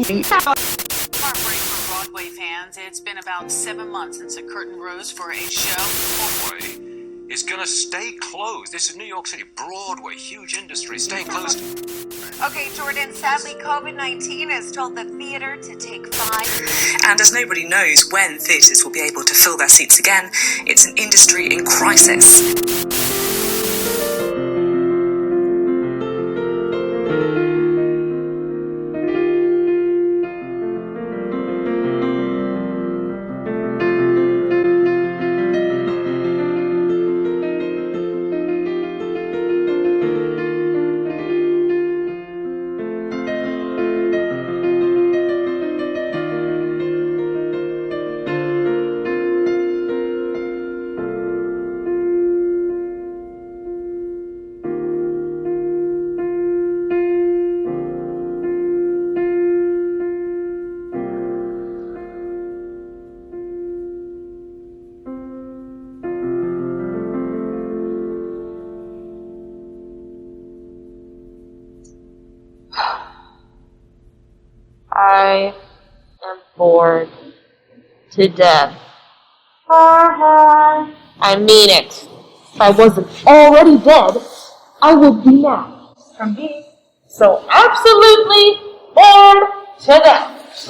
Heartbreak for Broadway fans. It's been about 7 months since the curtain rose for a show. Broadway is gonna stay closed. This is New York City. Broadway, huge industry, staying closed. Okay, Jordan, sadly COVID-19 has told the theater to take 5. And as nobody knows when theatres will be able to fill their seats again, it's an industry in crisis. I am bored to death. I mean it. If I wasn't already dead, I would be now. From being so absolutely bored to death.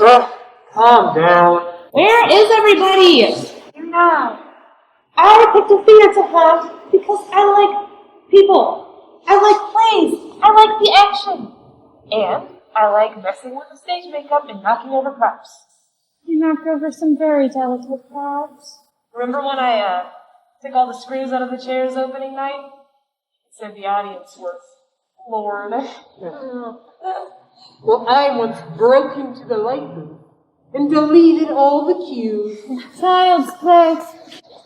Calm down. Where is everybody? Here now. I picked a theater to have because I like people. I like plays. I like the action. And I like messing with the stage makeup and knocking over props. You knocked over some very delicate props. Remember when I took all the screws out of the chairs opening night? Said the audience was floored. Well, I once broke into the light booth and deleted all the cues. Child's play.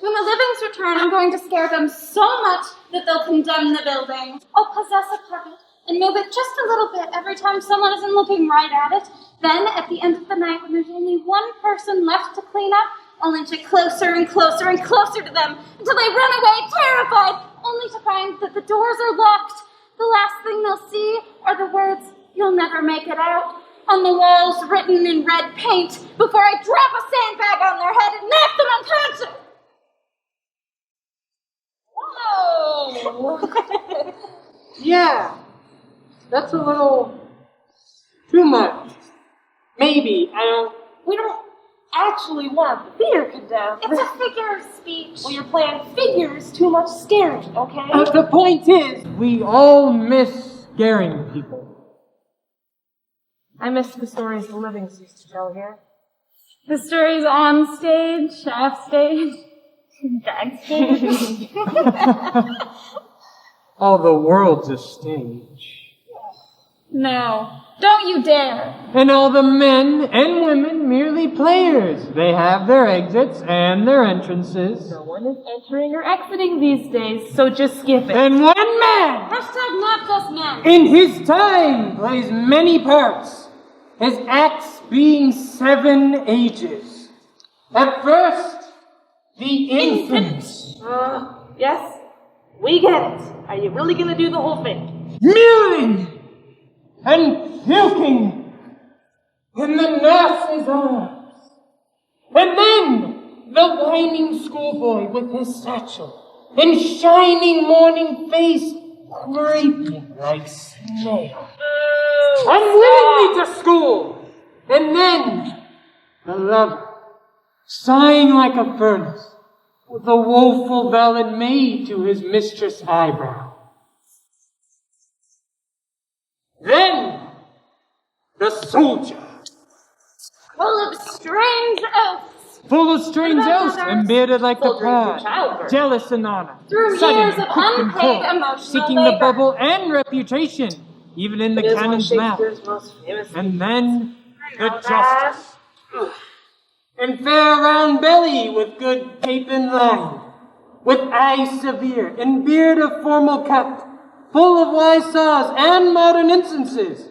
When the livings return, I'm going to scare them so much that they'll condemn the building. I'll possess a puppet and move it just a little bit every time someone isn't looking right at it. Then, at the end of the night, when there's only one person left to clean up, I'll inch it closer and closer and closer to them until they run away terrified, only to find that the doors are locked. The last thing they'll see are the words, "You'll never make it out," on the walls written in red paint before I drop a sandbag on their head and knock them unconscious. Whoa! Yeah, that's a little too much. Maybe, We don't actually want the theater condemned. It's a figure of speech. Well, you're playing figures too much scaring, okay? the point is, we all miss scaring people. I miss the stories the livings used to tell here. The stories on stage, off stage, backstage. All the world's a stage. No, don't you dare. And all the men and women merely players. They have their exits and their entrances. No one is entering or exiting these days, so just skip it. And one man, Hashtag not just men. in his time, plays many parts, his acts being 7 ages. At first, the infant. Yes, we get it. Are you really gonna do the whole thing? Mewling and puking in the nurse's arms. And then the whining schoolboy with his satchel and shining morning face creeping like snail. Unwillingly to school. And then the lover sighing like a furnace with a woeful ballad made to his mistress' eyebrow. Then, the soldier. Full of strange oaths. Full of strange About oaths others. and bearded like the Soldiering through pod. childbirth. Jealous and honor. Through Sudden, years of quick and unpaid full, emotional seeking labor. the bubble and reputation, even in the It is one of cannon's mouth. Shakespeare's most famous. And then, the justice. And fair round belly with good cape and line, with eye severe and beard of formal cut, full of wise saws and modern instances.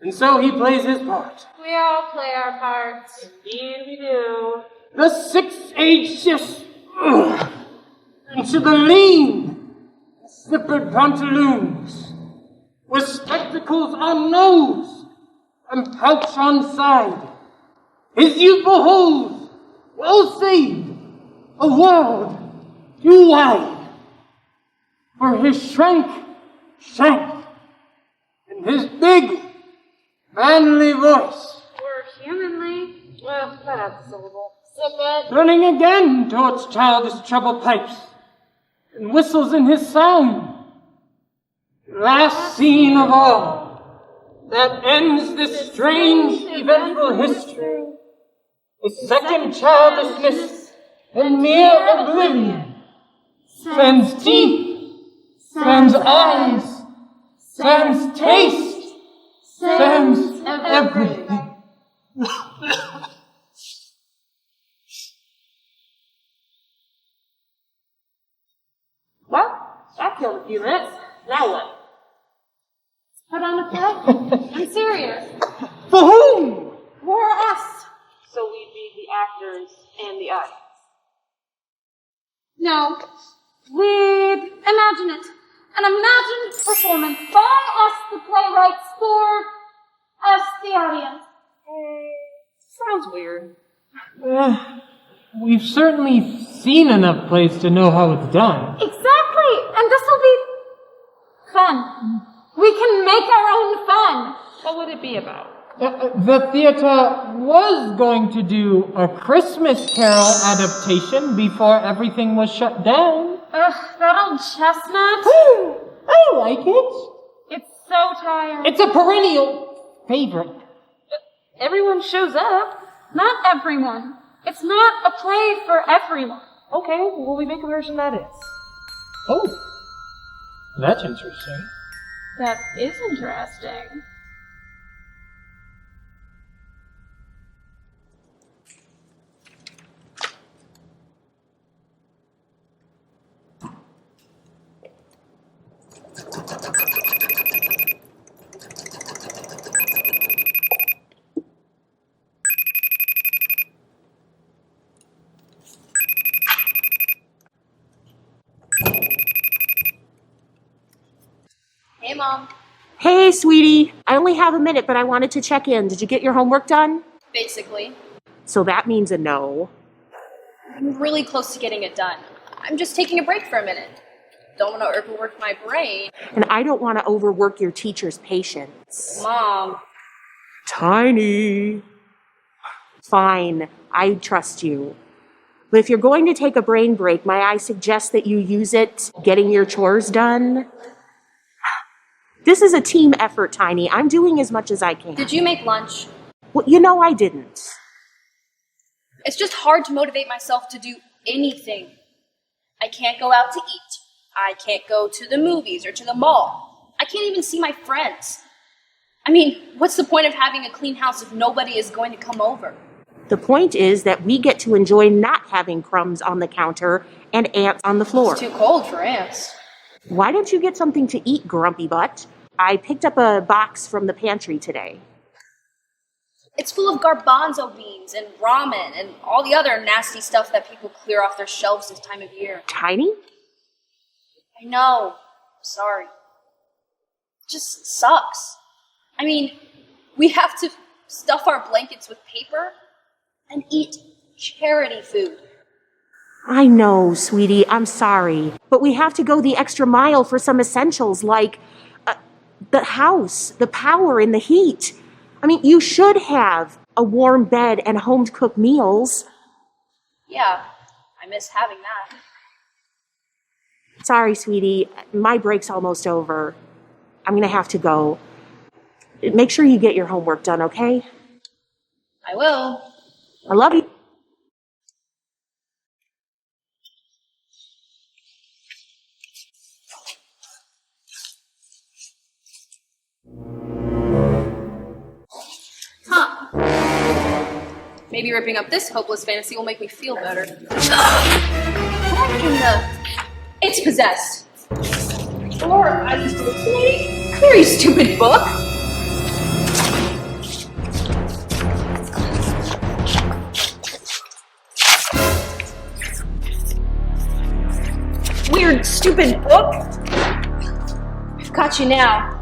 And so he plays his part. We all play our parts. Indeed we do. The 6 just into the lean, slippered pantaloons, with spectacles on nose, and pouch on side. His youthful hose, well saved, a world too wide. For his shrank, and his big, manly voice. Or humanly. Well, that's syllable. Sip it. Turning again towards childish treble pipes, and whistles in his sound. Last scene of all, that ends this strange, eventful history. A second childishness and mere oblivion. Sans teeth, sans eyes, sans taste, sans everything. Well, that killed a few minutes. Now what? Put on a play? I'm serious. For whom? For us. So we'd be the actors and the audience. No. We'd imagine it. An imagined performance by us, the playwrights, for us, the audience. Sounds weird. We've certainly seen enough plays to know how it's done. Exactly! And this'll be fun. We can make our own fun. What would it be about? The theater was going to do a Christmas Carol adaptation before everything was shut down. Ugh, that old chestnut. I like it. It's so tired. It's a perennial favorite. Everyone shows up. Not everyone. It's not a play for everyone. Okay, well, we make a version that is. Oh, that's interesting. That is interesting. Hey, Mom. Hey, sweetie. I only have a minute, but I wanted to check in. Did you get your homework done? Basically. So that means a no. I'm really close to getting it done. I'm just taking a break for a minute. Don't want to overwork my brain. And I don't want to overwork your teacher's patience. Mom. Tiny. Fine. I trust you. But if you're going to take a brain break, may I suggest that you use it getting your chores done? This is a team effort, Tiny. I'm doing as much as I can. Did you make lunch? Well, you know I didn't. It's just hard to motivate myself to do anything. I can't go out to eat. I can't go to the movies or to the mall. I can't even see my friends. I mean, what's the point of having a clean house if nobody is going to come over? The point is that we get to enjoy not having crumbs on the counter and ants on the floor. It's too cold for ants. Why don't you get something to eat, grumpy butt? I picked up a box from the pantry today. It's full of garbanzo beans and ramen and all the other nasty stuff that people clear off their shelves this time of year. Tiny? I know. Sorry. It just sucks. I mean, we have to stuff our blankets with paper and eat charity food. I know, sweetie, I'm sorry. But we have to go the extra mile for some essentials like the house, the power, and the heat. I mean, you should have a warm bed and home-cooked meals. Yeah, I miss having that. Sorry, sweetie, my break's almost over. I'm gonna have to go. Make sure you get your homework done, okay? I will. I love you. Maybe ripping up this hopeless fantasy will make me feel better. What in the... It's possessed. Or I was hallucinating? Here, you stupid book! Weird, stupid book! I've got you now.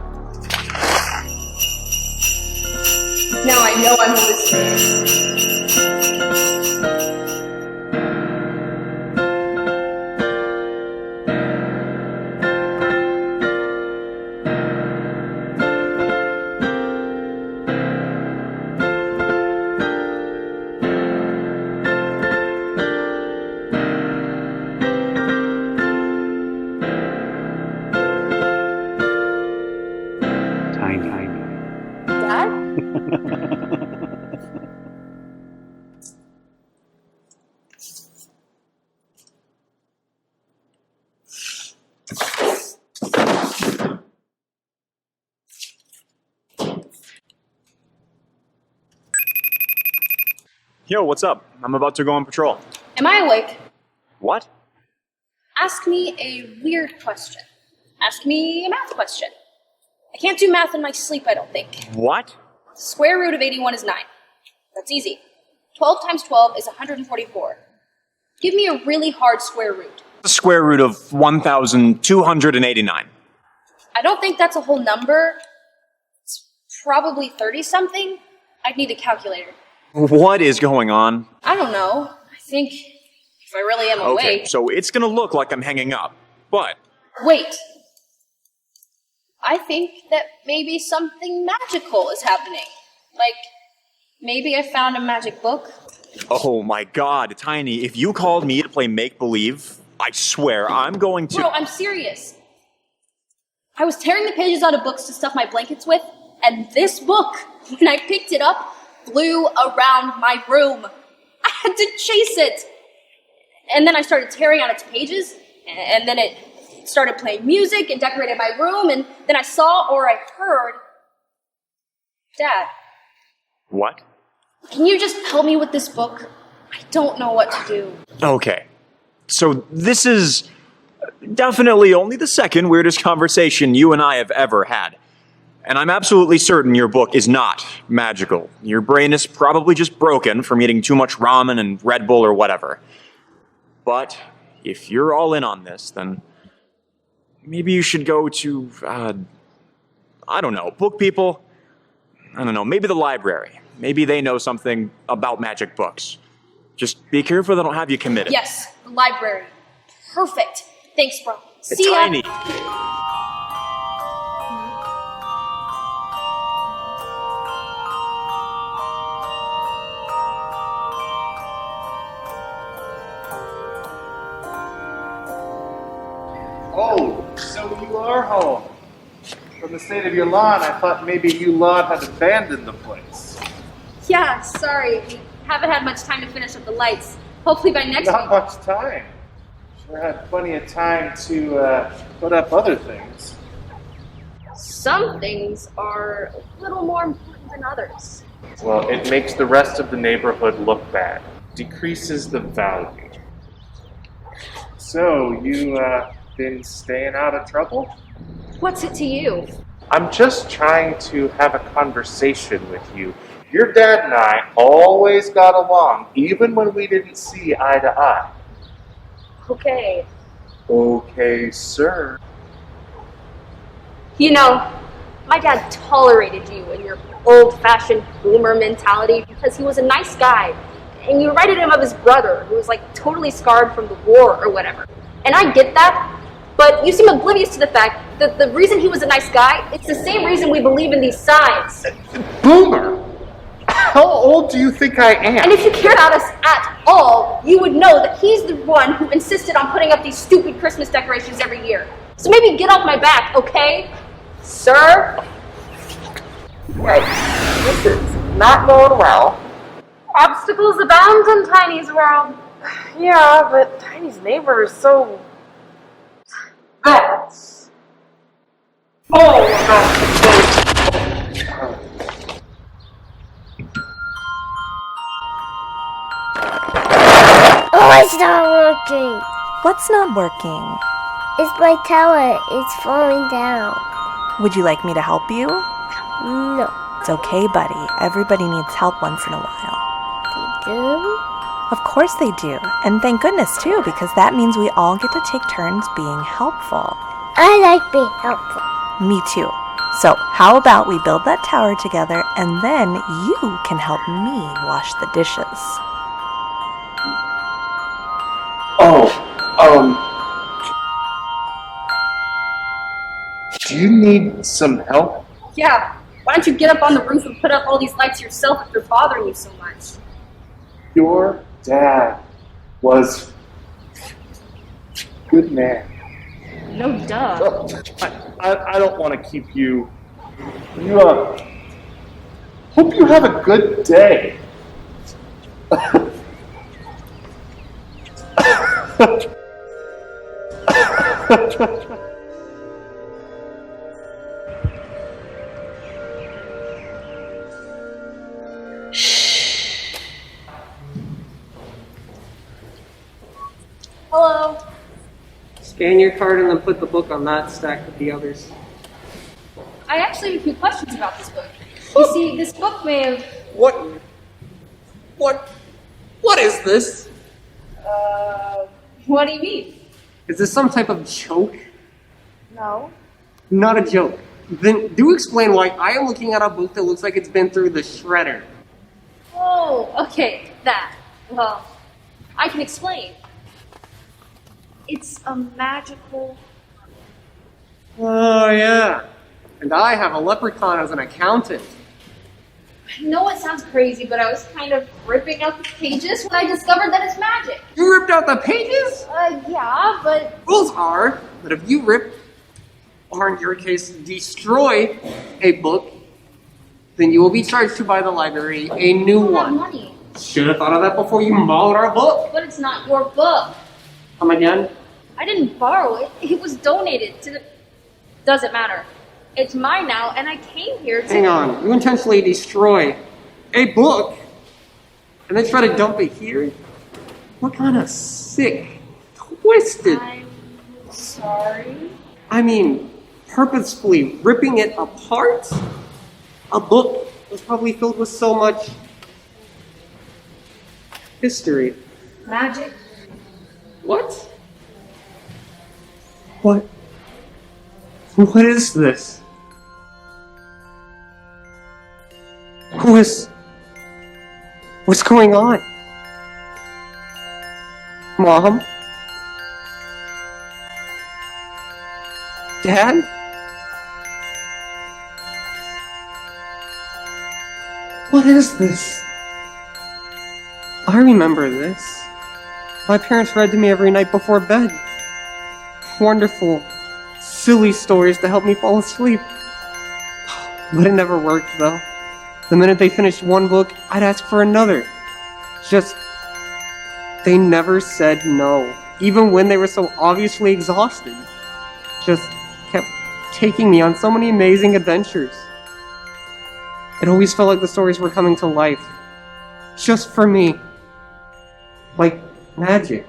Now I know I'm hallucinating. Yo, what's up? I'm about to go on patrol. Am I awake? What? Ask me a weird question. Ask me a math question. I can't do math in my sleep, I don't think. What? The square root of 81 is 9. That's easy. 12 times 12 is 144. Give me a really hard square root. The square root of 1,289. I don't think that's a whole number. It's probably 30-something. I'd need a calculator. What is going on? I don't know. I think if I really am awake... Okay, so it's gonna look like I'm hanging up, but... Wait. I think that maybe something magical is happening. Like, maybe I found a magic book. Oh my god, Tiny, if you called me to play make-believe, I swear I'm going to... Bro, I'm serious. I was tearing the pages out of books to stuff my blankets with, and this book, when I picked it up, flew around my room. I had to chase it. And then I started tearing out its pages, and then it started playing music and decorated my room, and then I saw or I heard... Dad. What? Can you just help me with this book? I don't know what to do. Okay. So this is definitely only the second weirdest conversation you and I have ever had. And I'm absolutely certain your book is not magical. Your brain is probably just broken from eating too much ramen and Red Bull or whatever. But if you're all in on this, then maybe you should go to, I don't know, book people? I don't know, maybe the library. Maybe they know something about magic books. Just be careful they don't have you committed. Yes, the library. Perfect. Thanks, bro. See ya. Tiny. Oh, so you are home. From the state of your lawn, I thought maybe you lot had abandoned the place. Yeah, sorry. We haven't had much time to finish up the lights. Hopefully by next Not week. much time. Sure had plenty of time to put up other things. Some things are a little more important than others. Well, it makes the rest of the neighborhood look bad. Decreases the value. So, you been staying out of trouble? What's it to you? I'm just trying to have a conversation with you. Your dad and I always got along, even when we didn't see eye to eye. Okay. Okay, sir. You know, my dad tolerated you and your old-fashioned boomer mentality because he was a nice guy. And you reminded him of his brother, who was like totally scarred from the war or whatever. And I get that, but you seem oblivious to the fact that the reason he was a nice guy, it's the same reason we believe in these signs. Boomer! How old do you think I am? And if you cared about us at all, you would know that he's the one who insisted on putting up these stupid Christmas decorations every year. So maybe get off my back, okay? Sir? Right. This is not going well. Obstacles abound in Tiny's world. Yeah, but Tiny's neighbor is so... That's... Oh, Oh, it's not working. What's not working? It's my tower. It's falling down. Would you like me to help you? No. It's okay, buddy. Everybody needs help once in a while. They do? Of course they do. And thank goodness, too, because that means we all get to take turns being helpful. I like being helpful. Me too. So, how about we build that tower together and then you can help me wash the dishes? Do you need some help? Yeah, why don't you get up on the roof and put up all these lights yourself if they're bothering you so much? Your dad was good man. No duh. I don't want to keep you. Hope you have a good day. Hello. Scan your card and then put the book on that stack with the others. I actually have a few questions about this book. You see, this book may have... What is this? What do you mean? Is this some type of joke? No. Not a joke. Then do explain why I am looking at a book that looks like it's been through the shredder. Oh, okay, that. Well, I can explain. It's a magical... Oh, yeah. And I have a leprechaun as an accountant. I know it sounds crazy, but I was kind of ripping out the pages when I discovered that it's magic. You ripped out the pages? Yeah, but... Rules are that if you rip, or in your case, destroy a book, then you will be charged to buy the library a new I don't have one. money. Should have thought of that before you mauled our book. But it's not your book. Come again? I didn't borrow it. It was donated to the... Doesn't matter. It's mine now, and I came here to... Hang on. You intentionally destroy a book and then try to dump it here? What kind of sick, twisted... I'm sorry. I mean, purposefully ripping it apart? A book was probably filled with so much history. Magic. What? What is this? What's going on? Mom? Dad? What is this? I remember this. My parents read to me every night before bed. Wonderful, silly stories to help me fall asleep. But it never worked, though. The minute they finished one book, I'd ask for another. They never said no, even when they were so obviously exhausted. Just kept taking me on so many amazing adventures. It always felt like the stories were coming to life. Just for me. Like magic.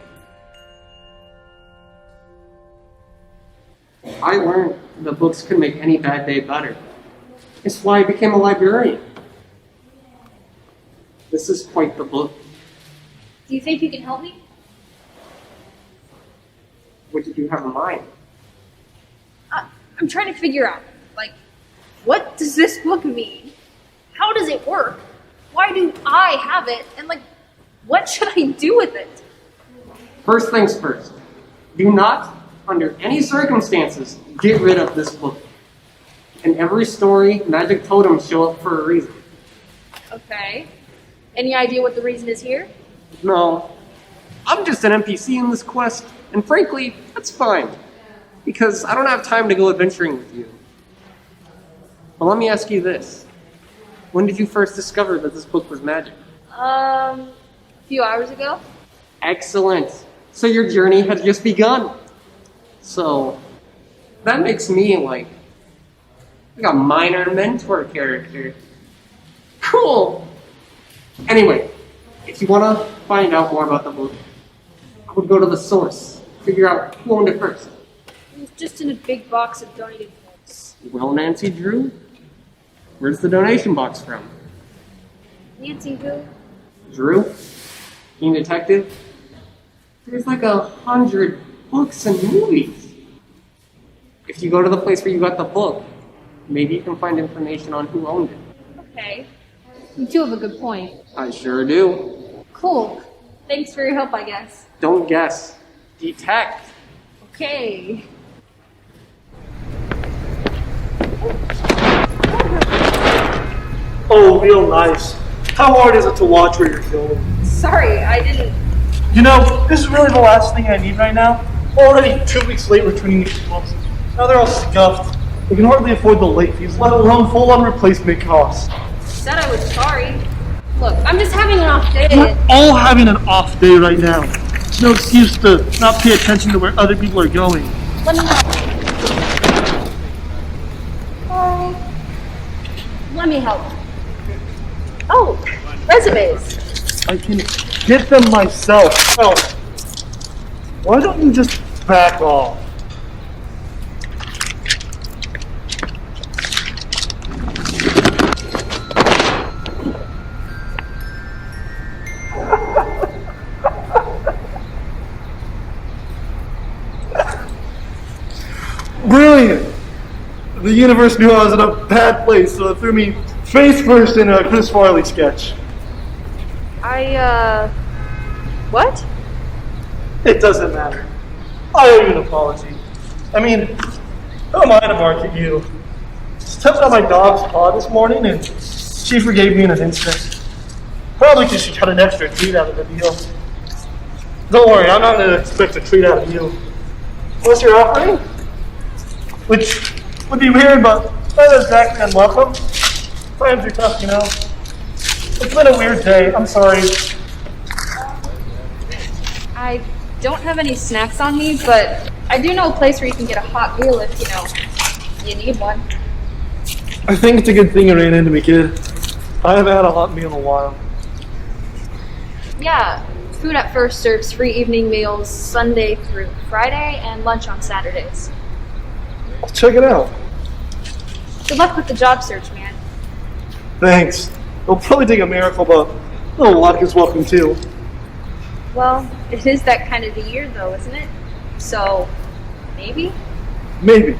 I learned that books could make any bad day better. It's why I became a librarian. This is quite the book. Do you think you can help me? What did you have in mind? I'm trying to figure out, what does this book mean? How does it work? Why do I have it? And, what should I do with it? First things first. Do not, under any circumstances, get rid of this book. In every story, magic totems show up for a reason. Okay. Any idea what the reason is here? No. I'm just an NPC in this quest, and frankly, that's fine. Because I don't have time to go adventuring with you. But let me ask you this. When did you first discover that this book was magic? A few hours ago. Excellent. So your journey has just begun. So, that makes me like a minor mentor character. Cool! Anyway, if you want to find out more about the book, I would go to the source. Figure out who owned it first. It was just in a big box of donated books. Well, Nancy Drew? Where's the donation box from? Nancy who? Drew? Being detective? There's 100 books and movies. If you go to the place where you got the book, Maybe you can find information on who owned it. Okay. You do have a good point. I sure do. Cool. Thanks for your help, I guess. Don't guess. Detect. Okay. Oh, real nice. How hard is it to watch where you're going? Sorry, I didn't... You know, this is really the last thing I need right now. Already 2 weeks late returning these books. Now they're all scuffed. We can hardly afford the late fees, let alone full-on replacement costs. Said I was sorry. Look, I'm just having an off day. We're all having an off day right now. It's no excuse to not pay attention to where other people are going. Let me help. Let me help. Oh, resumes. I can get them myself. Oh, why don't you just back off? Brilliant! The universe knew I was in a bad place, so it threw me face first in a Chris Farley sketch. What? It doesn't matter. I owe you an apology. I mean, who am I to bark at you? Stepped on my dog's paw this morning and she forgave me in an instant. Probably because she got an extra treat out of the deal. Don't worry, I'm not going to expect a treat out of you. What's your offering? Which would be weird, but not exactly unwelcome. Times are tough, you know. It's been a weird day. I'm sorry. I don't have any snacks on me, but I do know a place where you can get a hot meal if, you need one. I think it's a good thing you ran into me, kid. I haven't had a hot meal in a while. Yeah, Food at First serves free evening meals Sunday through Friday and lunch on Saturdays. I'll check it out. Good luck with the job search, man. Thanks. It'll probably take a miracle, but a little luck is welcome too. Well, it is that kind of the year though, isn't it? So, maybe? Maybe.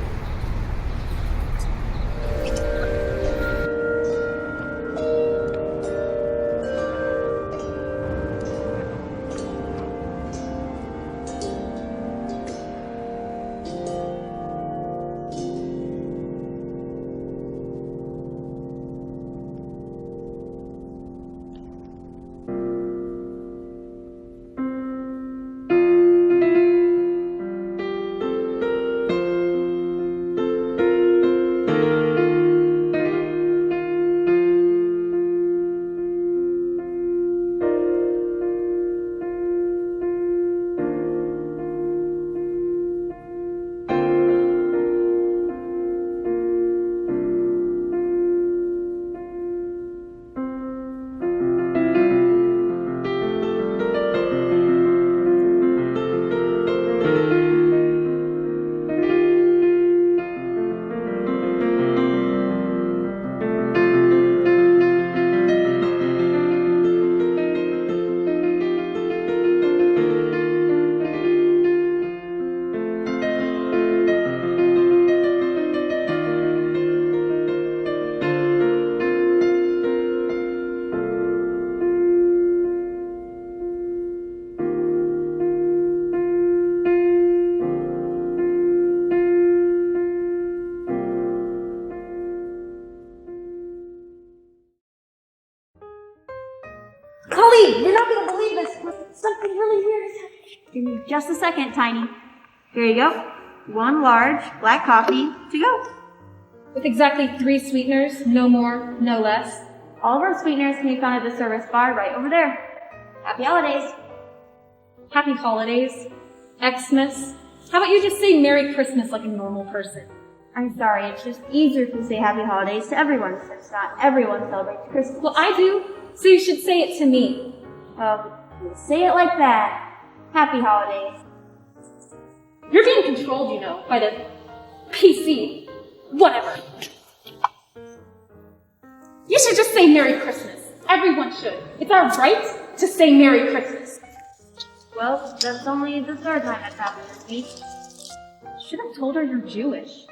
Colleen, you're not going to believe this. Something really weird is happening. Give me just a second, Tiny. Here you go. 1 large black coffee to go. With exactly 3 sweeteners, no more, no less. All of our sweeteners can be found at the service bar right over there. Happy holidays. Happy holidays. Xmas. How about you just say Merry Christmas like a normal person? I'm sorry, it's just easier to say happy holidays to everyone since not everyone celebrates Christmas. Well, I do, so you should say it to me. We'll say it like that. Happy holidays. You're being controlled, by the PC. Whatever. You should just say Merry Christmas. Everyone should. It's our right to say Merry Christmas. Well, that's only the 3rd time that's happened this week. Should have told her you're Jewish.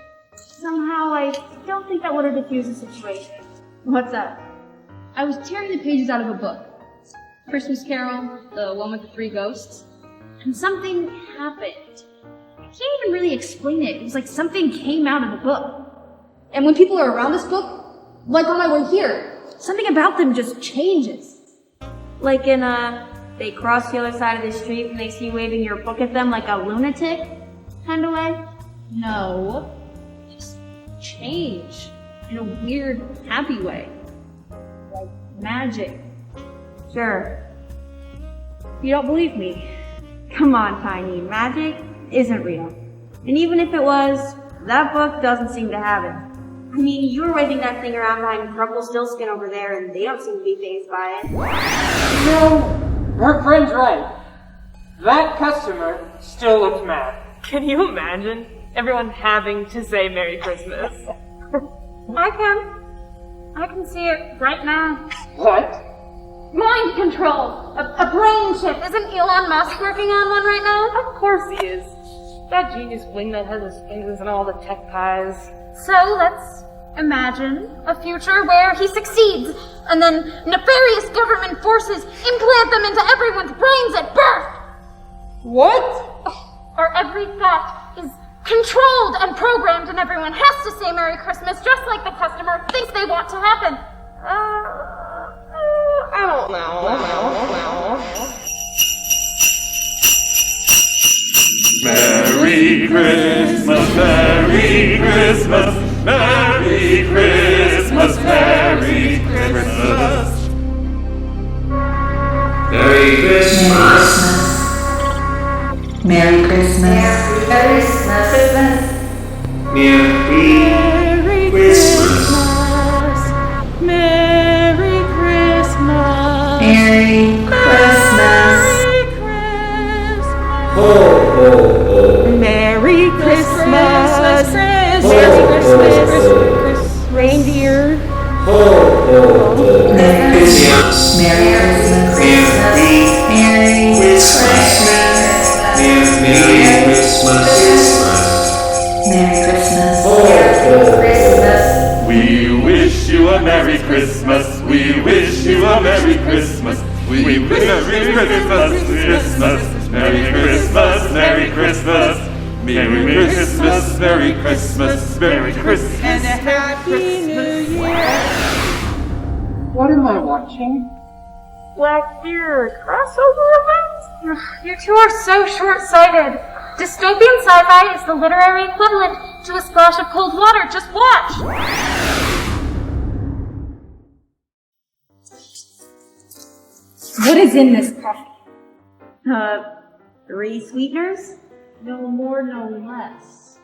somehow I don't think that would have diffused the situation. What's that? I was tearing the pages out of a book. Christmas Carol, the one with the 3 ghosts. And something happened. I can't even really explain it. It was like something came out of the book. And when people are around this book, like on my way here, something about them just changes. Like in they cross the other side of the street and they see you waving your book at them like a lunatic kind of way? No. Just change. In a weird, happy way. Like magic. Sure. You don't believe me? Come on, Tiny. Magic isn't real. And even if it was, that book doesn't seem to have it. I mean, you were waving that thing around behind Rumpelstiltskin over there, and they don't seem to be fazed by it. No, her friend's right. That customer still looks mad. Can you imagine everyone having to say Merry Christmas? I can see it right now. What? Mind control! A brain chip! Isn't Elon Musk working on one right now? Of course he is. That genius wingman has his fingers in all the tech pies. So let's imagine a future where he succeeds, and then nefarious government forces implant them into everyone's brains at birth! What? Or every thought is controlled and programmed, and everyone has to say Merry Christmas just like the customer thinks they want to happen. I don't know. Merry Christmas, Merry Christmas, Merry Christmas, Merry Christmas. Merry Christmas. Merry Christmas. Merry Christmas. Merry Christmas. Merry Christmas. Merry Christmas. Ho, ho, ho. Merry Christmas. Merry Christmas. Reindeer. Ho, ho, ho. Merry Christmas. Merry Christmas. Merry Christmas. Merry Christmas. Merry Christmas. Ho, ho, ho. We wish you a Merry Christmas. We wish you a Merry Christmas. We wish Merry Christmas, Christmas. Merry Christmas, Merry Christmas. Merry Christmas, Merry Christmas, Merry Christmas. And a Happy New Year. What am I watching? Blackbeard crossover event? You two are so short-sighted. Dystopian sci-fi is the literary equivalent to a splash of cold water. Just watch! What is in this coffee? 3 sweeteners? No more, no less.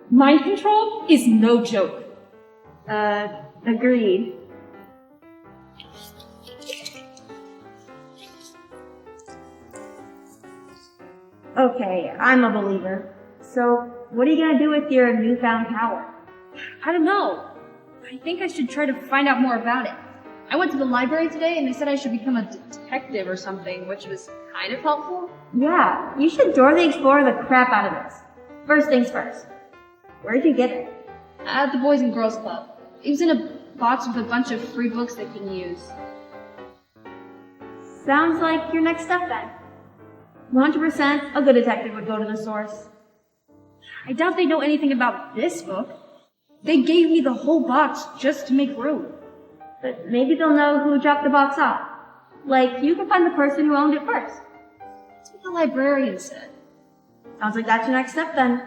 Mind control is no joke. Agreed. Okay, I'm a believer. So, what are you gonna do with your newfound power? I don't know. I think I should try to find out more about it. I went to the library today and they said I should become a detective or something, which was kind of helpful. Yeah, you should Dora the Explorer the crap out of this. First things first. Where'd you get it? At the Boys and Girls Club. It was in a box with a bunch of free books they can use. Sounds like your next step then. 100% a good detective would go to the source. I doubt they know anything about this book. They gave me the whole box just to make room. But maybe they'll know who dropped the box off. Like, you can find the person who owned it first. That's what the librarian said. Sounds like that's your next step then.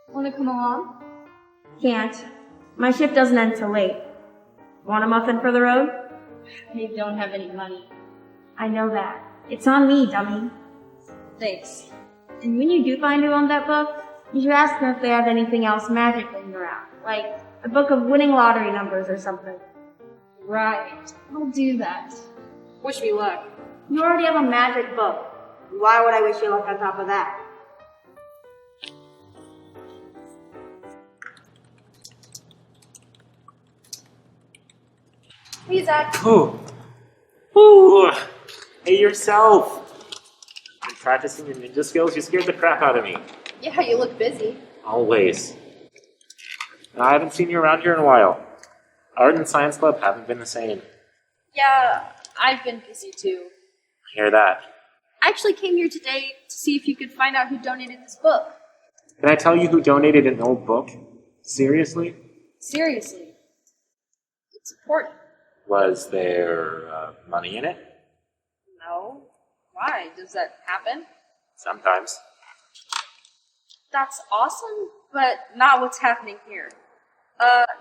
Wanna come along? Can't. My shift doesn't end till late. Want a muffin for the road? They don't have any money. I know that. It's on me, dummy. Thanks. And when you do find who owned that book, you should ask them if they have anything else magic laying around. Like a book of winning lottery numbers or something. Right. I'll do that. Wish me luck. You already have a magic book. Why would I wish you luck on top of that? Hey, Zach. Ooh. Ooh. Hey, yourself. I'm practicing your ninja skills. You scared the crap out of me. Yeah, you look busy. Always. I haven't seen you around here in a while. Art and Science Club haven't been the same. Yeah, I've been busy too. I hear that. I actually came here today to see if you could find out who donated this book. Can I tell you who donated an old book? Seriously? Seriously. It's important. Was there money in it? No. Why? Does that happen? Sometimes. That's awesome, but not what's happening here.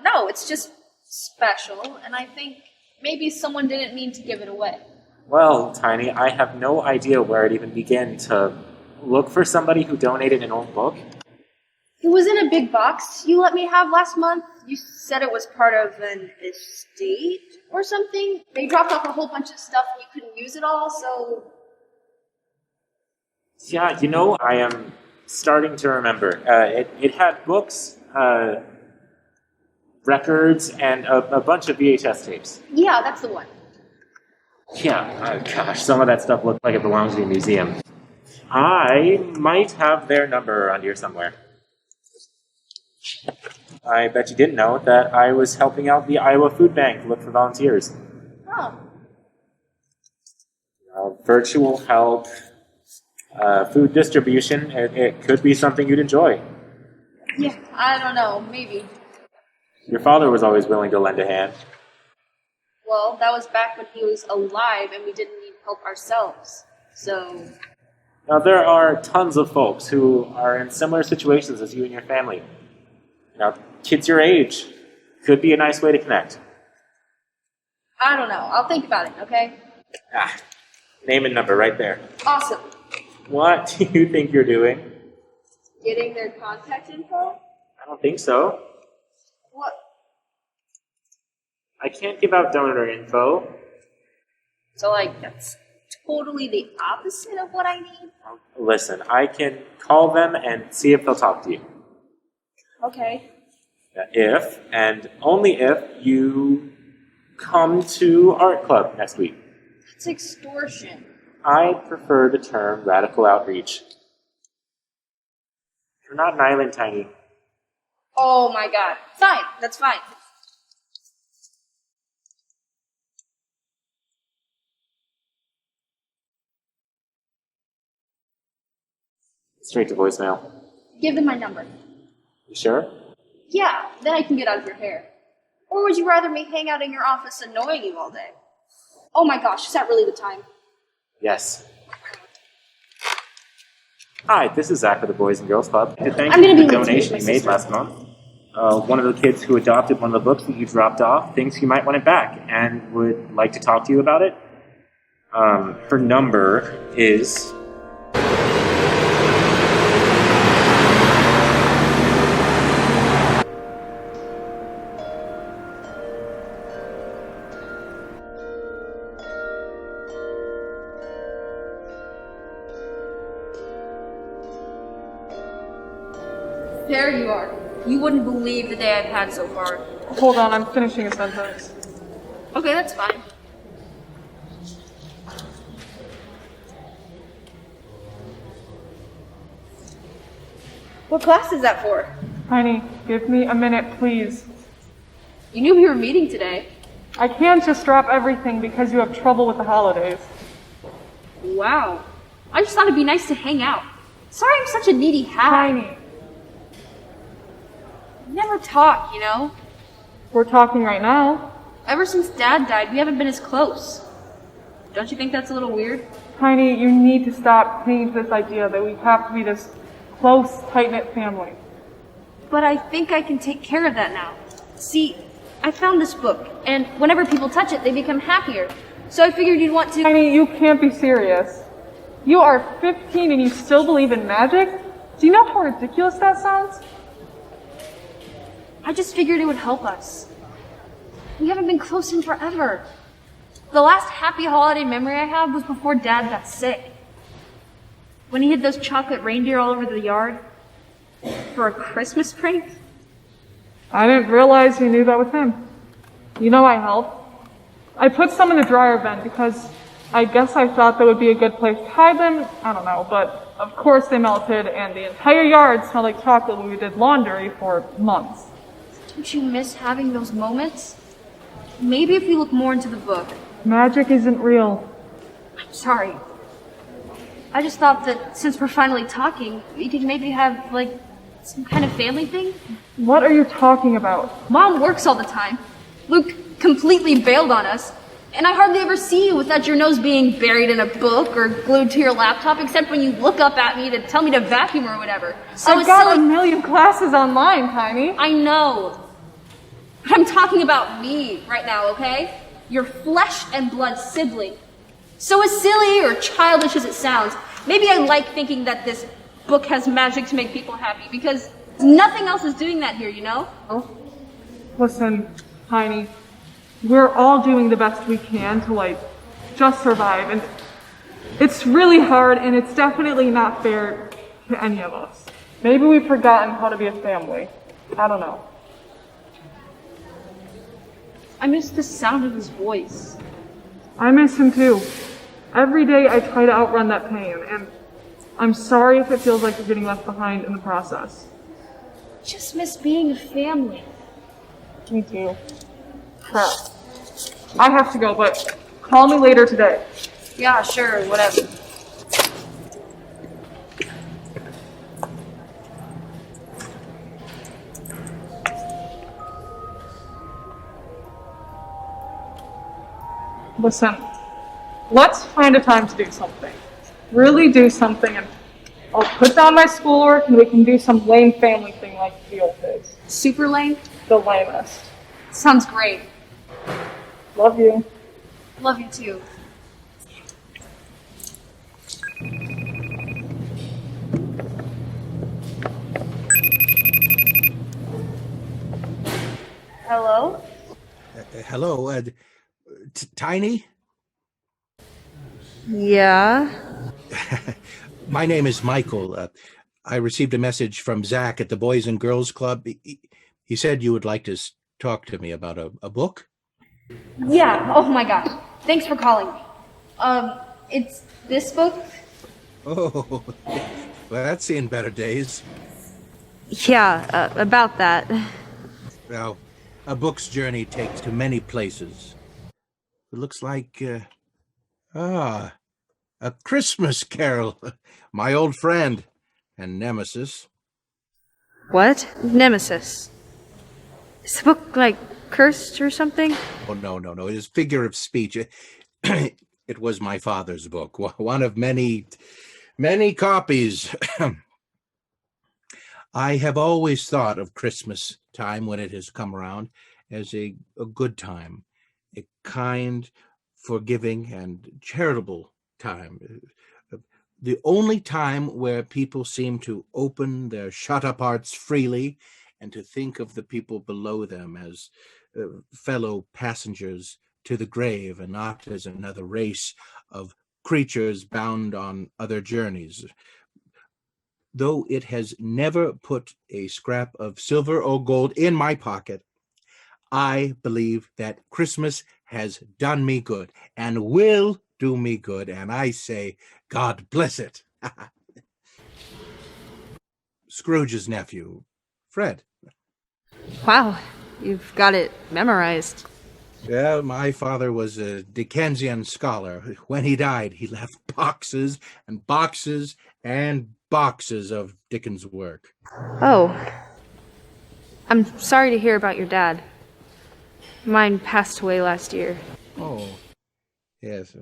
No, it's just special, and I think maybe someone didn't mean to give it away. Well, Tiny, I have no idea where I'd even begin to look for somebody who donated an old book. It was in a big box you let me have last month. You said it was part of an estate or something. They dropped off a whole bunch of stuff and you couldn't use it all, so... Yeah, you know, I am starting to remember. It had books, records, and a bunch of VHS tapes. Yeah, that's the one. Yeah, gosh, some of that stuff looked like it belongs in a museum. I might have their number around here somewhere. I bet you didn't know that I was helping out the Iowa Food Bank look for volunteers. Oh. Virtual help, food distribution, it could be something you'd enjoy. Yeah, I don't know, maybe. Your father was always willing to lend a hand. Well, that was back when he was alive and we didn't need help ourselves. So... Now, there are tons of folks who are in similar situations as you and your family. Now, kids your age could be a nice way to connect. I don't know. I'll think about it, okay? Name and number right there. Awesome. What do you think you're doing? Getting their contact info? I don't think so. What? I can't give out donor info. So, like, that's totally the opposite of what I need? Listen, I can call them and see if they'll talk to you. Okay. If, and only if, you come to art club next week. That's extortion. I prefer the term radical outreach. You're not an island, Tiny. Oh my god. Fine, that's fine. Straight to voicemail. Give them my number. You sure? Yeah, then I can get out of your hair. Or would you rather me hang out in your office annoying you all day? Oh my gosh, is that really the time? Yes. Hi, this is Zach of the Boys and Girls Club. To thank I'm you gonna for be the late to donation meet you my made sister. last month. One of the kids who adopted one of the books that you dropped off thinks you might want it back and would like to talk to you about it. Her number is... There you are. You wouldn't believe the day I've had so far. Hold on, I'm finishing a sentence. Okay, that's fine. What class is that for? Tiny, give me a minute, please. You knew we were meeting today. I can't just drop everything because you have trouble with the holidays. Wow. I just thought it'd be nice to hang out. Sorry I'm such a needy hat. Tiny. Never talk, you know? We're talking right now. Ever since Dad died, we haven't been as close. Don't you think that's a little weird? Tiny, you need to stop clinging to this idea that we have to be this close, tight-knit family. But I think I can take care of that now. See, I found this book, and whenever people touch it, they become happier. So I figured you'd want to... Tiny, you can't be serious. You are 15 and you still believe in magic? Do you know how ridiculous that sounds? I just figured it would help us. We haven't been close in forever. The last happy holiday memory I have was before Dad got sick. When he hid those chocolate reindeer all over the yard for a Christmas prank. I didn't realize you knew that was him. You know I helped. I put some in the dryer vent because I guess I thought that would be a good place to hide them. I don't know, but of course they melted, and the entire yard smelled like chocolate when we did laundry for months. Don't you miss having those moments? Maybe if we look more into the book. Magic isn't real. I'm sorry. I just thought that since we're finally talking, we could maybe have, like, some kind of family thing? What are you talking about? Mom works all the time. Luke completely bailed on us. And I hardly ever see you without your nose being buried in a book or glued to your laptop, except when you look up at me to tell me to vacuum or whatever. So I've got a million classes online, Tiny. I know. But I'm talking about me right now, okay? Your flesh and blood sibling. So as silly or childish as it sounds, maybe I like thinking that this book has magic to make people happy, because nothing else is doing that here, you know? Listen, Tiny, we're all doing the best we can to, like, just survive, and it's really hard, and it's definitely not fair to any of us. Maybe we've forgotten how to be a family. I don't know. I miss the sound of his voice. I miss him too. Every day I try to outrun that pain, and I'm sorry if it feels like you're getting left behind in the process. Just miss being a family. Me too. Crap. I have to go, but call me later today. Yeah, sure, whatever. Listen, let's find a time to do something. Really do something, and I'll put down my schoolwork and we can do some lame family thing like the old days. Super lame? The lamest. Sounds great. Love you. Love you too. Hello? Hello, Tiny? Yeah? My name is Michael. I received a message from Zach at the Boys and Girls Club. He said you would like to talk to me about a book. Yeah, oh my god. Thanks for calling me. It's this book? Oh, well, that's seen better days. Yeah, about that. Well, a book's journey takes to many places. It looks like, A Christmas Carol. My old friend and nemesis. What? Nemesis? Is the book, like, cursed or something? Oh, no. It is figure of speech. It was my father's book. One of many copies. I have always thought of Christmas time when it has come around as a good time. A kind, forgiving, and charitable time. The only time where people seem to open their shut-up hearts freely and to think of the people below them as fellow passengers to the grave and not as another race of creatures bound on other journeys. Though it has never put a scrap of silver or gold in my pocket, I believe that Christmas has done me good and will do me good, and I say, God bless it. Scrooge's nephew, Fred. Wow, you've got it memorized. Yeah, my father was a Dickensian scholar. When he died, he left boxes and boxes and boxes of Dickens' work. Oh. I'm sorry to hear about your dad. Mine passed away last year. Oh, yes.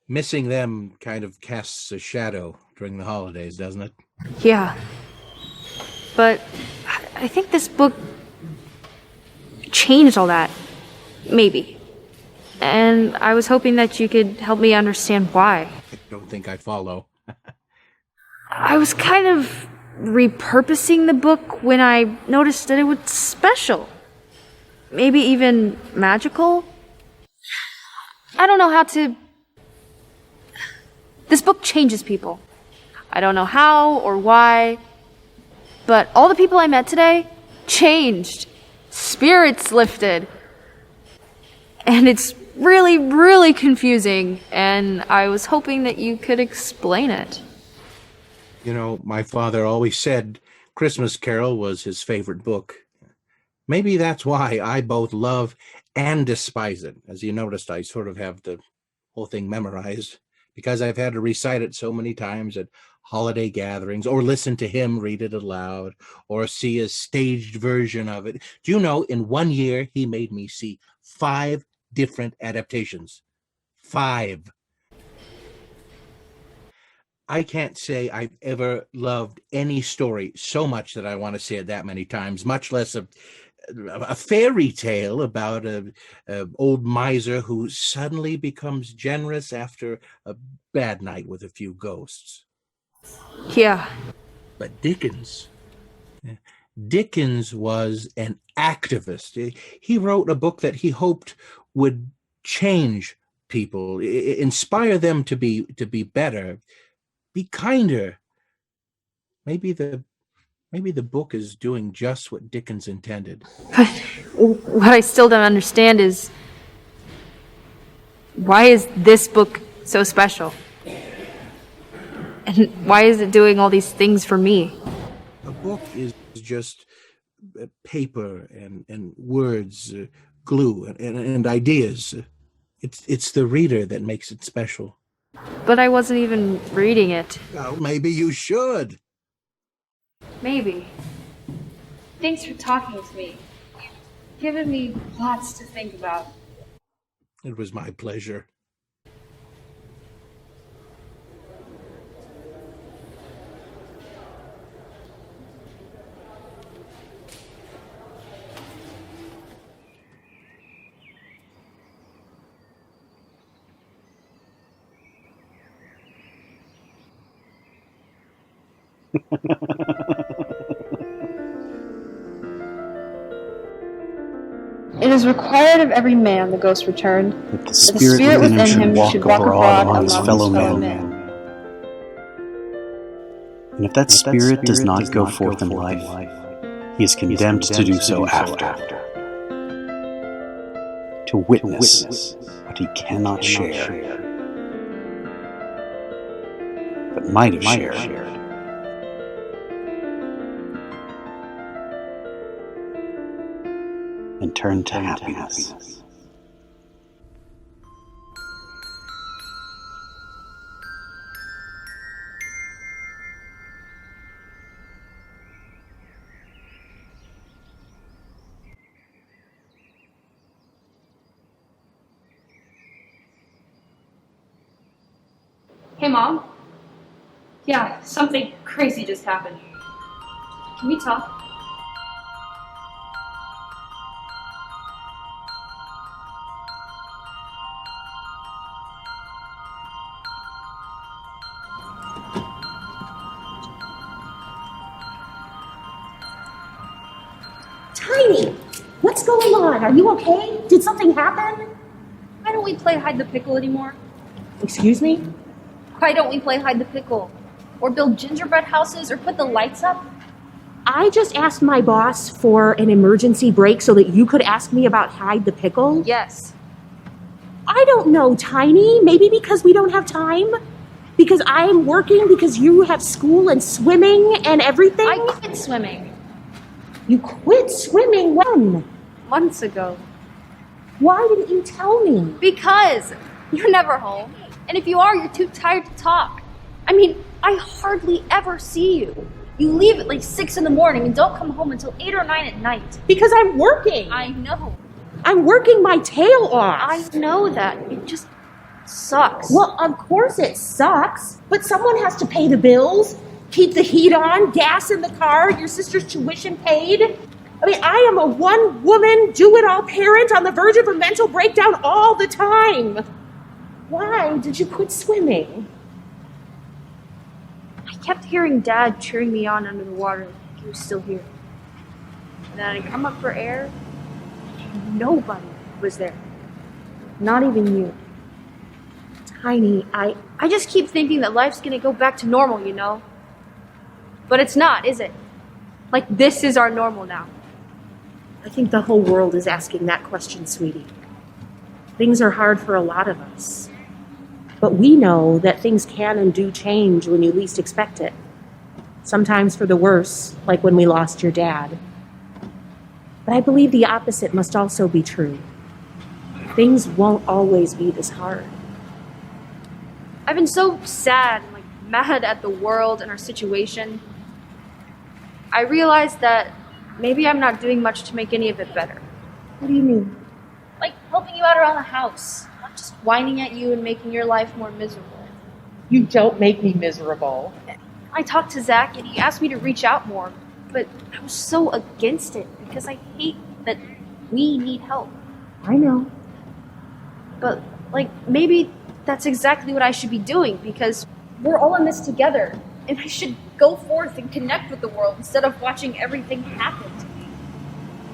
Missing them kind of casts a shadow during the holidays, doesn't it? Yeah. But I think this book changed all that. Maybe. And I was hoping that you could help me understand why. I don't think I follow. I was kind of repurposing the book when I noticed that it was special. Maybe even magical? I don't know how to... This book changes people. I don't know how or why, but all the people I met today changed. Spirits lifted. And it's really, really confusing, and I was hoping that you could explain it. You know, my father always said Christmas Carol was his favorite book. Maybe that's why I both love and despise it. As you noticed, I sort of have the whole thing memorized because I've had to recite it so many times at holiday gatherings, or listen to him read it aloud, or see a staged version of it. Do you know, in 1 year, he made me see 5 different adaptations. 5. I can't say I've ever loved any story so much that I want to say it that many times, much less a fairy tale about a old miser who suddenly becomes generous after a bad night with a few ghosts. Yeah. But Dickens was an activist. He wrote a book that he hoped would change people, inspire them to be better, be kinder. Maybe the book is doing just what Dickens intended. But what I still don't understand is, why is this book so special? And why is it doing all these things for me? A book is just paper and words, glue and ideas. It's the reader that makes it special. But I wasn't even reading it. Well, maybe you should. Maybe. Thanks for talking with me. You've given me lots to think about. It was my pleasure. It is required of every man, the ghost returned, that the spirit within him should walk abroad among his fellow men. And if that spirit does not go forth in life, he is condemned to do so after. To witness what he cannot share, but might have shared. And turn to happiness. Hey, Mom. Yeah, something crazy just happened. Can we talk? Tiny, what's going on? Are you okay? Did something happen? Why don't we play hide the pickle anymore? Excuse me? Why don't we play hide the pickle? Or build gingerbread houses or put the lights up? I just asked my boss for an emergency break so that you could ask me about hide the pickle. Yes. I don't know, Tiny. Maybe because we don't have time? Because I'm working? Because you have school and swimming and everything? I quit swimming. You quit swimming when? Months ago. Why didn't you tell me? Because you're never home. And if you are, you're too tired to talk. I mean, I hardly ever see you. You leave at like 6 in the morning and don't come home until 8 or 9 at night. Because I'm working. I know. I'm working my tail off. I know that. It just sucks. Well, of course it sucks. But someone has to pay the bills, keep the heat on, gas in the car, your sister's tuition paid. I mean, I am a one-woman, do-it-all parent on the verge of a mental breakdown all the time. Why did you quit swimming? I kept hearing Dad cheering me on under the water like he was still here. And then I'd come up for air, and nobody was there. Not even you. Tiny, I just keep thinking that life's gonna go back to normal, you know? But it's not, is it? Like, this is our normal now. I think the whole world is asking that question, sweetie. Things are hard for a lot of us. But we know that things can and do change when you least expect it. Sometimes for the worse, like when we lost your dad. But I believe the opposite must also be true. Things won't always be this hard. I've been so sad and mad at the world and our situation. I realized that maybe I'm not doing much to make any of it better. What do you mean? Like helping you out around the house, not just whining at you and making your life more miserable. You don't make me miserable. I talked to Zach and he asked me to reach out more, but I was so against it because I hate that we need help. I know. But maybe that's exactly what I should be doing because we're all in this together and I should go forth and connect with the world instead of watching everything happen to me.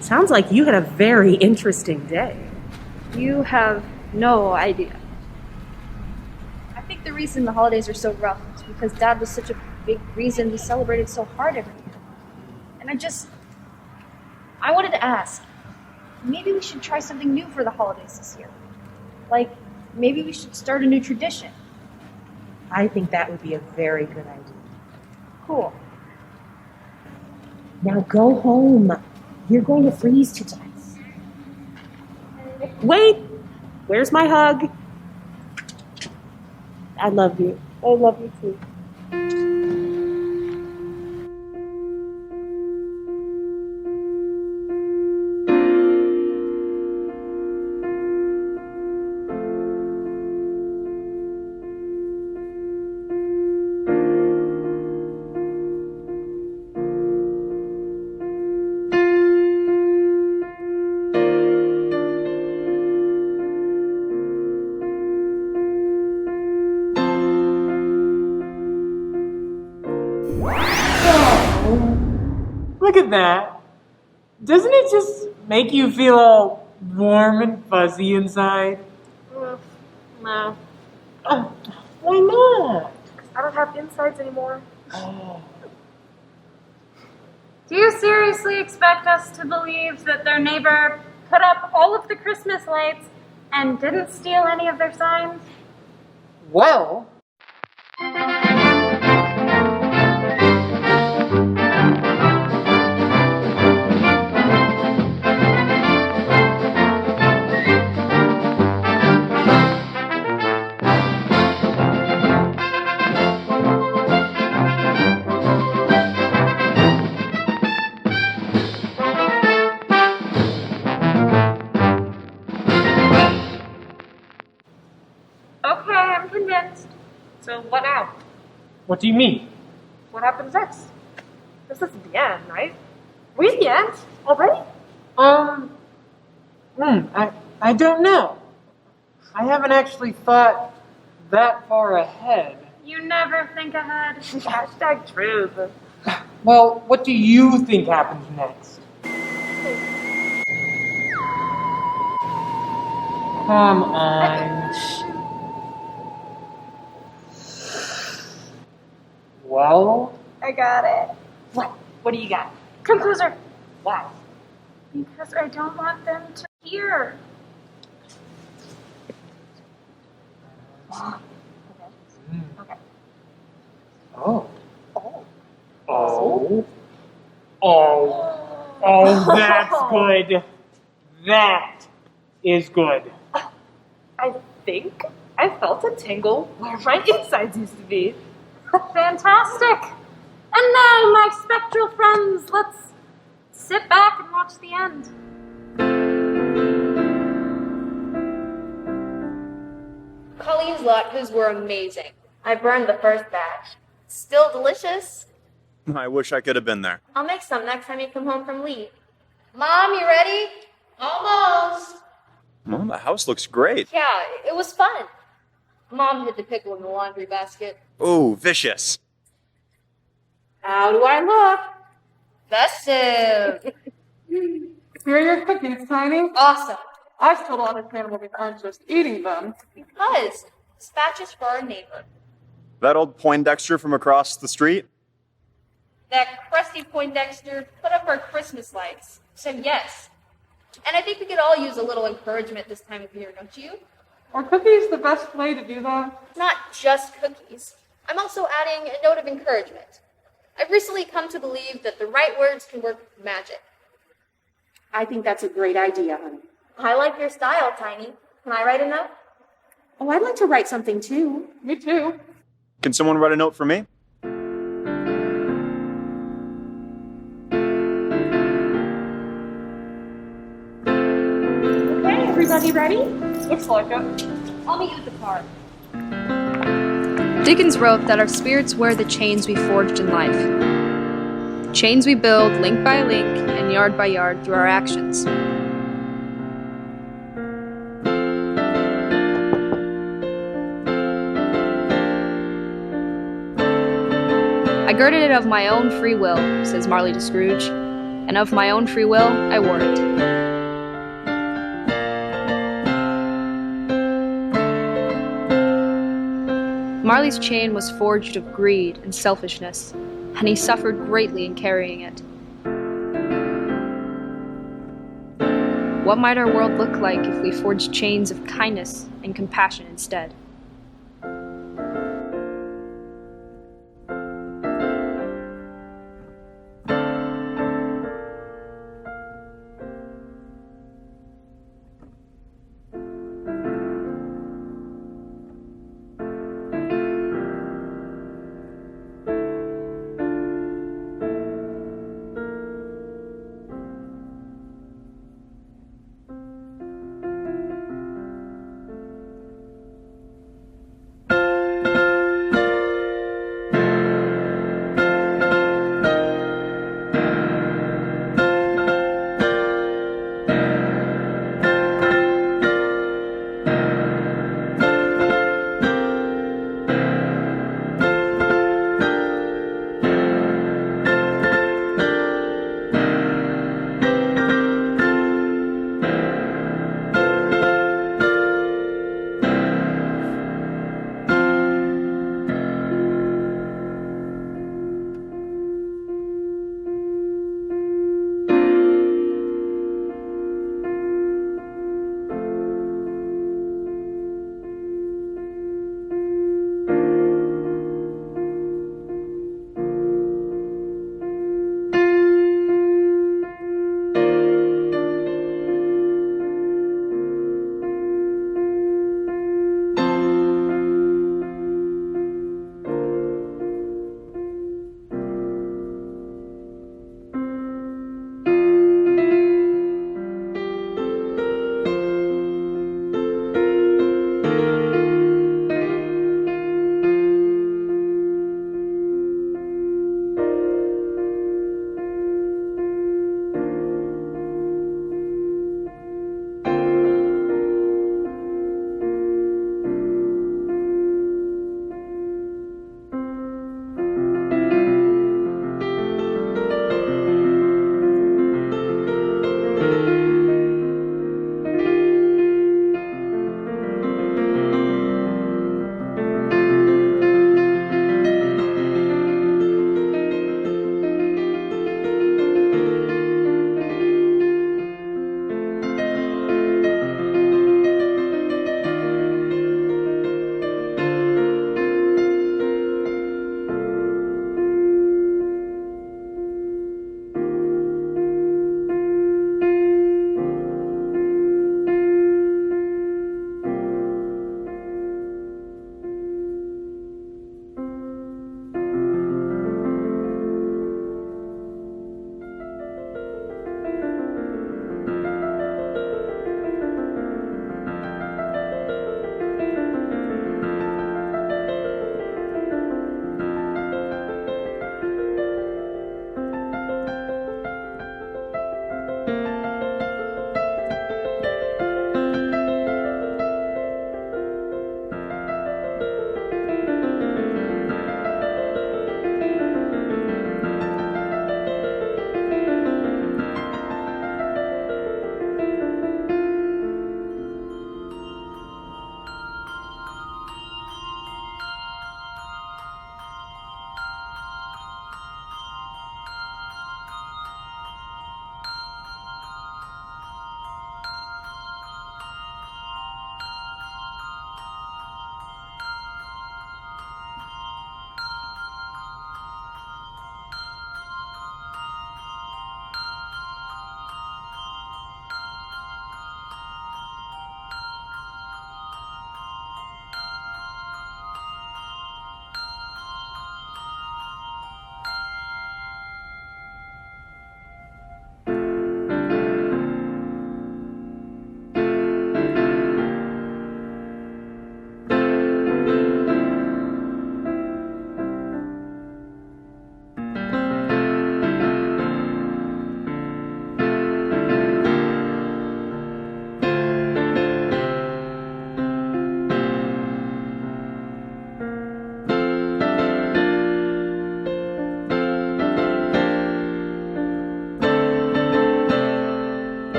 Sounds like you had a very interesting day. You have no idea. I think the reason the holidays are so rough is because Dad was such a big reason we celebrated so hard every year. And I wanted to ask, maybe we should try something new for the holidays this year. Maybe we should start a new tradition. I think that would be a very good idea. Cool. Now go home. You're going to freeze to death. Wait! Where's my hug? I love you. I love you too. Look at that. Doesn't it just make you feel all warm and fuzzy inside? No. Why not? I don't have insides anymore. Do you seriously expect us to believe that their neighbor put up all of the Christmas lights and didn't steal any of their signs? Well, Okay, I'm convinced. So what now? what do you mean? What happens next? This isn't the end, right? We're at the end already? I don't know. I haven't actually thought that far ahead. You never think ahead. Hashtag truth. Well, what do you think happens next? Come on. Well? I got it. What? What do you got? Composer. Why? Because I don't want them to hear. Okay. Oh. Oh, that's good. That is good. I think I felt a tingle where my insides used to be. Fantastic. And now, my spectral friends, let's sit back and watch the end. Colleen's latkes were amazing. I burned the first batch. Still delicious. I wish I could have been there. I'll make some next time you come home from leave. Mom, you ready? Almost. Well, the house looks great. Yeah, it was fun. Mom hid the pickle in the laundry basket. Ooh, vicious. How do I look? Festive. Here are your cookies, Tiny. Awesome. I still don't understand why we aren't just eating them. Because this batch is for our neighbor. That old Poindexter from across the street? That crusty Poindexter put up our Christmas lights. Said yes. And I think we could all use a little encouragement this time of year, don't you? Are cookies the best way to do that? Not just cookies. I'm also adding a note of encouragement. I've recently come to believe that the right words can work magic. I think that's a great idea, honey. I like your style, Tiny. Can I write a note? Oh, I'd like to write something too. Me too. Can someone write a note for me? Okay, everybody ready? Looks like it. I'll meet you at the car. Dickens wrote that our spirits wear the chains we forged in life. Chains we build link by link and yard by yard through our actions. I girded it of my own free will, says Marley to Scrooge, and of my own free will I wore it. Marley's chain was forged of greed and selfishness, and he suffered greatly in carrying it. What might our world look like if we forged chains of kindness and compassion instead?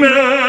Merry